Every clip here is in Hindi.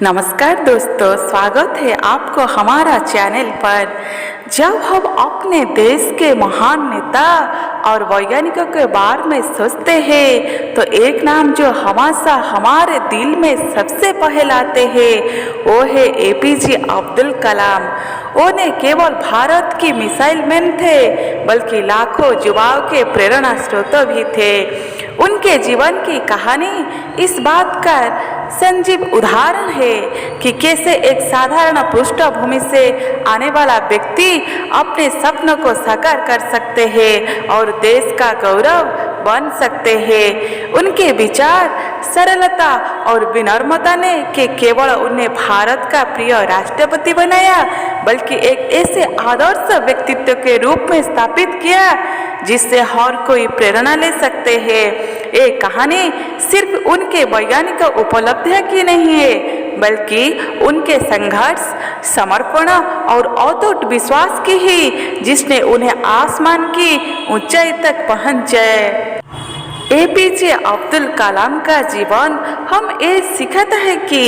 नमस्कार दोस्तों, स्वागत है आपको हमारा चैनल पर। जब हम अपने देश के महान नेता और वैज्ञानिकों के बारे में सोचते हैं तो एक नाम जो हमेशा हमारे दिल में सबसे पहले आते हैं वो है एपीजे अब्दुल कलाम। वो न केवल भारत की मिसाइल मैन थे बल्कि लाखों युवाओं के प्रेरणा स्रोत भी थे। उनके जीवन की कहानी इस बात का संजीव उदाहरण है कि कैसे एक साधारण पृष्ठभूमि से आने वाला व्यक्ति अपने सपनों को साकार कर सकते हैं और देश का गौरव बन सकते हैं। उनके विचार, सरलता और विनम्रता ने के केवल उन्हें भारत का प्रिय राष्ट्रपति बनाया बल्कि एक ऐसे आदर्श व्यक्तित्व के रूप में स्थापित किया जिससे हर कोई प्रेरणा ले सकते हैं। ये कहानी सिर्फ उनके वैज्ञानिक उपलब्धियां की नहीं है बल्कि उनके संघर्ष, समर्पण और अटूट विश्वास की ही जिसने उन्हें आसमान की ऊंचाई तक पहुंचाया। एपीजे अब्दुल कलाम का जीवन हम ये सिखाता है कि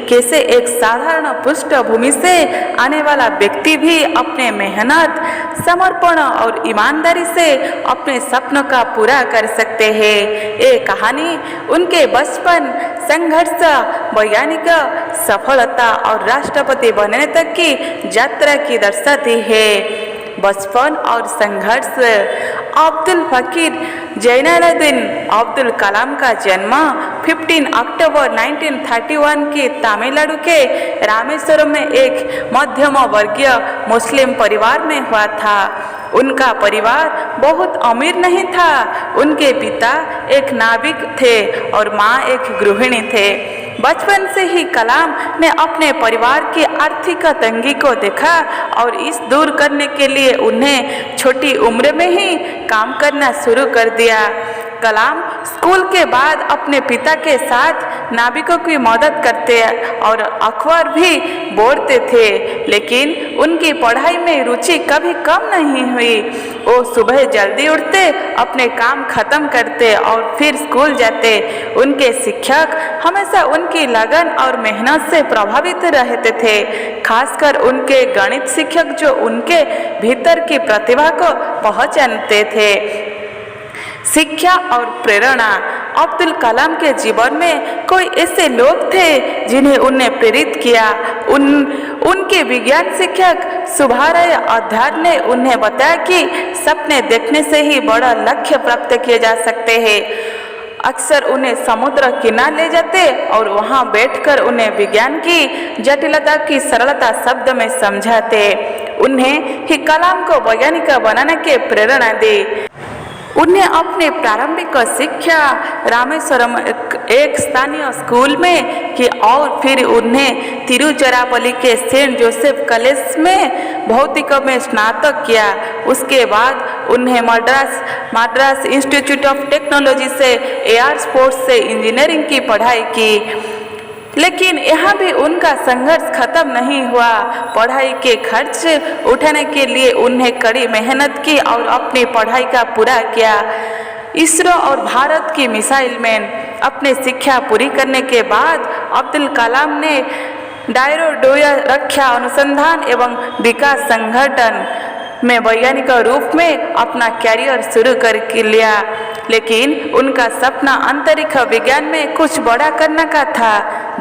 कैसे एक साधारण पृष्ठभूमि से आने वाला व्यक्ति भी अपने मेहनत, समर्पण और ईमानदारी से अपने सपनों का पूरा कर सकते हैं। ये कहानी उनके बचपन, संघर्ष, वैज्ञानिक सफलता और राष्ट्रपति बनने तक की यात्रा की दर्शाती है। बचपन और संघर्ष। अब्दुल फकीर जैनुलब्दीन अब्दुल कलाम का जन्म 15 अक्टूबर 1931 के तमिलनाडु के रामेश्वरम में एक मध्यम वर्गीय मुस्लिम परिवार में हुआ था। उनका परिवार बहुत अमीर नहीं था। उनके पिता एक नाविक थे और माँ एक गृहिणी थे। बचपन से ही कलाम ने अपने परिवार की आर्थिक तंगी को देखा और इस दूर करने के लिए उन्हें छोटी उम्र में ही काम करना शुरू कर दिया। कलाम स्कूल के बाद अपने पिता के साथ नाविकों की मदद करते और अखबार भी बोलते थे, लेकिन उनकी पढ़ाई में रुचि कभी कम नहीं हुई। वो सुबह जल्दी उठते, अपने काम खत्म करते और फिर स्कूल जाते। उनके शिक्षक हमेशा उनकी लगन और मेहनत से प्रभावित रहते थे, खासकर उनके गणित शिक्षक जो उनके भीतर की प्रतिभा को पहचानते थे। शिक्षा और प्रेरणा। अब्दुल कलाम के जीवन में कोई ऐसे लोग थे जिन्हें उन्हें प्रेरित किया। उनके विज्ञान शिक्षक सुभाराय आधार ने उन्हें बताया कि सपने देखने से ही बड़ा लक्ष्य प्राप्त किए जा सकते हैं। अक्सर उन्हें समुद्र किनारे ले जाते और वहां बैठकर उन्हें विज्ञान की जटिलता की सरलता शब्द में समझाते। उन्हें ही कलाम को वैज्ञानिक बनाने की प्रेरणा दी। उन्हें अपने प्रारंभिक शिक्षा रामेश्वरम एक स्थानीय स्कूल में की और फिर उन्हें तिरुचिरापल्ली के सेंट जोसेफ कॉलेज में भौतिक में स्नातक किया। उसके बाद उन्हें मद्रास इंस्टीट्यूट ऑफ टेक्नोलॉजी से एयरफोर्स से इंजीनियरिंग की पढ़ाई की, लेकिन यहाँ भी उनका संघर्ष खत्म नहीं हुआ। पढ़ाई के खर्च उठाने के लिए उन्हें कड़ी मेहनत की और अपनी पढ़ाई का पूरा किया। इसरो और भारत की मिसाइल मैन। अपनी शिक्षा पूरी करने के बाद अब्दुल कलाम ने डीआरडीओ रक्षा अनुसंधान एवं विकास संगठन में वैज्ञानिक रूप में अपना कैरियर शुरू कर लिया, लेकिन उनका सपना अंतरिक्ष विज्ञान में कुछ बड़ा करने का था।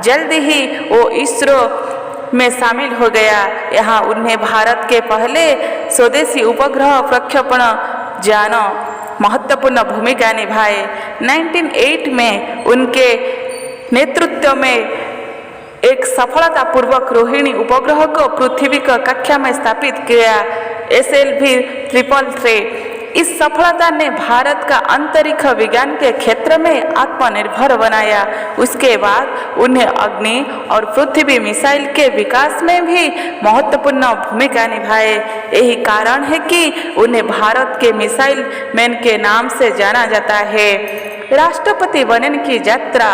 जल्द ही वो इसरो में शामिल हो गया। यहाँ उन्हें भारत के पहले स्वदेशी उपग्रह प्रक्षेपण यान महत्वपूर्ण भूमिका निभाए। 1908 में उनके नेतृत्व में एक सफलतापूर्वक रोहिणी उपग्रह को पृथ्वी की कक्षा में स्थापित किया, SLV-333। इस सफलता ने भारत का अंतरिक्ष विज्ञान के क्षेत्र में आत्मनिर्भर बनाया। उसके बाद उन्हें अग्नि और पृथ्वी मिसाइल के विकास में भी महत्वपूर्ण भूमिका निभाए। यही कारण है कि उन्हें भारत के मिसाइल मैन के नाम से जाना जाता है। राष्ट्रपति बनने की यात्रा।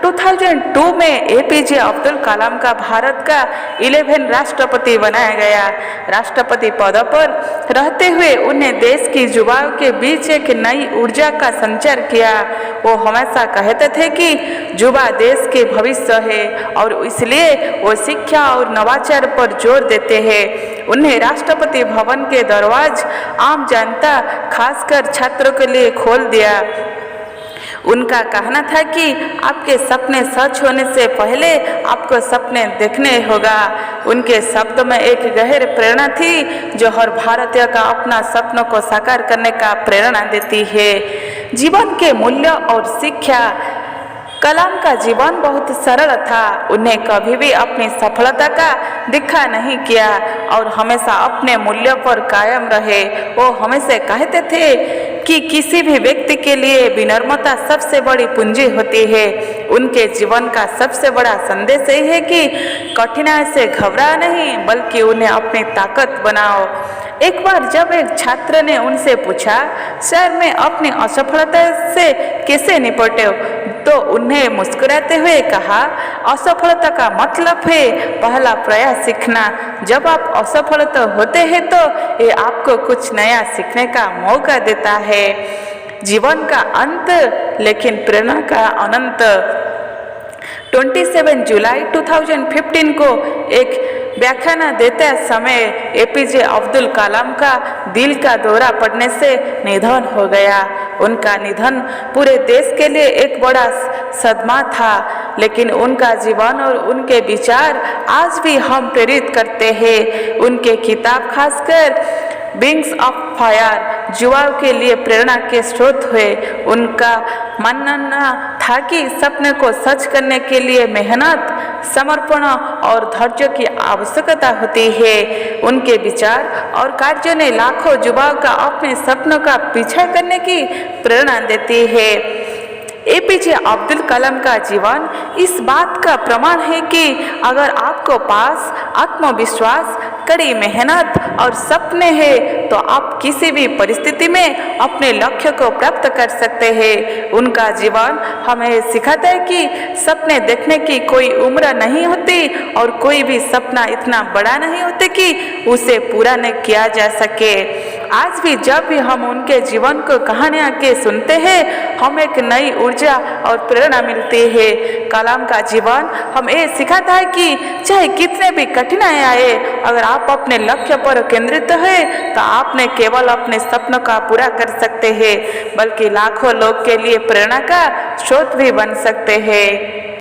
2002 में एपीजे अब्दुल कलाम का भारत का 11 राष्ट्रपति बनाया गया। राष्ट्रपति पद पर रहते हुए उन्हें देश की युवाओं के बीच एक नई ऊर्जा का संचार किया। वो हमेशा कहते थे कि युवा देश के भविष्य है और इसलिए वो शिक्षा और नवाचार पर जोर देते हैं। उन्हें राष्ट्रपति भवन के दरवाजे आम जनता खासकर छात्रों के लिए खोल दिया। उनका कहना था कि आपके सपने सच होने से पहले आपको सपने देखने होगा। उनके शब्द में एक गहरी प्रेरणा थी जो हर भारतीय का अपना सपनों को साकार करने का प्रेरणा देती है। जीवन के मूल्य और शिक्षा। कलाम का जीवन बहुत सरल था। उन्हें कभी भी अपनी सफलता का दिखा नहीं किया और हमेशा अपने मूल्यों पर कायम रहे। वो हमेशा कहते थे कि किसी भी व्यक्ति के लिए विनम्रता सबसे बड़ी पूंजी होती है। उनके जीवन का सबसे बड़ा संदेश यही है कि कठिनाई से घबरा नहीं बल्कि उन्हें अपनी ताकत बनाओ। एक बार जब एक छात्र ने उनसे पूछा, सर मैं अपनी असफलता से कैसे निपटे, तो उन्हें मुस्कुराते हुए कहा, असफलता का मतलब है पहला प्रयास सीखना। जब आप असफल होते हैं तो ये आपको कुछ नया सीखने का मौका देता है। जीवन का अंत लेकिन प्रेरणा का अनंत। 27 जुलाई 2015 को एक व्याख्यान देते समय एपीजे अब्दुल कलाम का दिल का दौरा पड़ने से निधन हो गया। उनका निधन पूरे देश के लिए एक बड़ा सदमा था, लेकिन उनका जीवन और उनके विचार आज भी हम प्रेरित करते हैं। उनके किताब खासकर विंग्स ऑफ फायर युवाओं के लिए प्रेरणा के स्रोत हुए। उनका मानना था कि सपने को सच करने के लिए मेहनत, समर्पण और धैर्य की आवश्यकता होती है। उनके विचार और कार्यों ने लाखों युवाओं का अपने सपनों का पीछा करने की प्रेरणा देती है। एपीजे अब्दुल कलाम का जीवन इस बात का प्रमाण है कि अगर आपको पास आत्मविश्वास, कड़ी मेहनत और सपने हैं तो आप किसी भी परिस्थिति में अपने लक्ष्य को प्राप्त कर सकते हैं। उनका जीवन हमें सिखाता है कि सपने देखने की कोई उम्र नहीं होती और कोई भी सपना इतना बड़ा नहीं होता कि उसे पूरा नहीं किया जा सके। आज भी जब भी हम उनके जीवन को कहानियाँ के सुनते हैं, हमें एक नई ऊर्जा और प्रेरणा मिलती है। कलाम का जीवन हमें सिखाता है कि चाहे कितने भी कठिनाई आए, अगर आप अपने लक्ष्य पर केंद्रित हैं तो आप न केवल अपने सपनों का पूरा कर सकते हैं बल्कि लाखों लोग के लिए प्रेरणा का स्रोत भी बन सकते हैं।